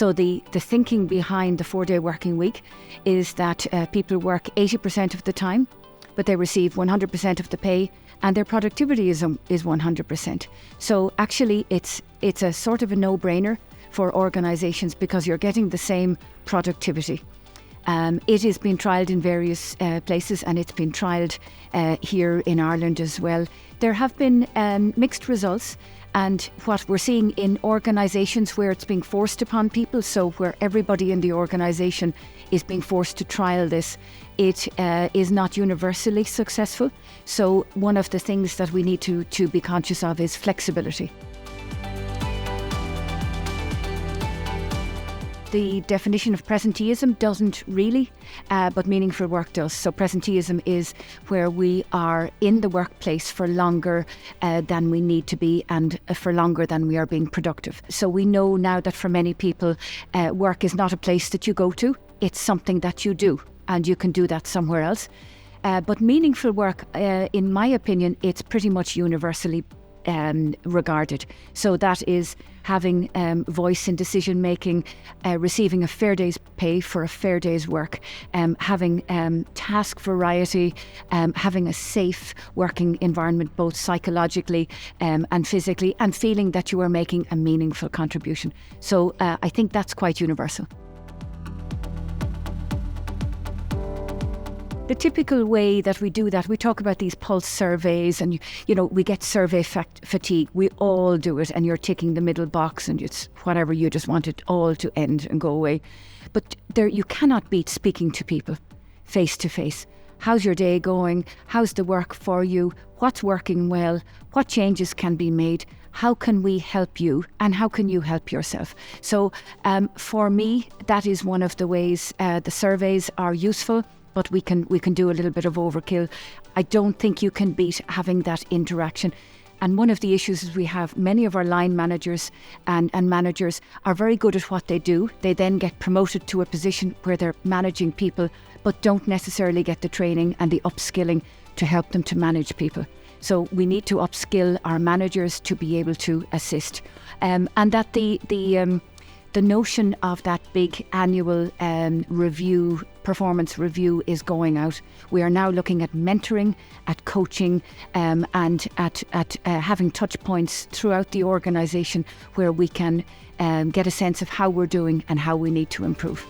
So the thinking behind the 4-day working week is that people work 80% of the time, but they receive 100% of the pay, and their productivity is 100%. So actually it's a sort of a no-brainer for organisations because you're getting the same productivity. It has been trialled in various places, and it's been trialled here in Ireland as well. There have been mixed results, and what we're seeing in organisations where it's being forced upon people, so where everybody in the organisation is being forced to trial this, it is not universally successful. So one of the things that we need to be conscious of is flexibility. The definition of presenteeism doesn't really, but meaningful work does. So presenteeism is where we are in the workplace for longer than we need to be, and for longer than we are being productive. So we know now that for many people, work is not a place that you go to, it's something that you do, and you can do that somewhere else. But meaningful work, in my opinion, it's pretty much universally regarded. So that is having voice in decision making, receiving a fair day's pay for a fair day's work, having task variety, having a safe working environment both psychologically and physically, and feeling that you are making a meaningful contribution. So I think that's quite universal. The typical way that we do that, we talk about these pulse surveys, and you know, we get survey fatigue. We all do it, and you're ticking the middle box, and it's whatever, you just want it all to end and go away. But you cannot beat speaking to people face to face. How's your day going? How's the work for you? What's working well? What changes can be made? How can we help you, and how can you help yourself? So for me, that is one of the ways. The surveys are useful, but we can do a little bit of overkill. I don't think you can beat having that interaction. And one of the issues is we have many of our line managers and managers are very good at what they do. They then get promoted to a position where they're managing people, but don't necessarily get the training and the upskilling to help them to manage people. So we need to upskill our managers to be able to assist. And that the notion of that big annual review, performance review, is going out. We are now looking at mentoring, at coaching, and at having touch points throughout the organisation where we can get a sense of how we're doing and how we need to improve.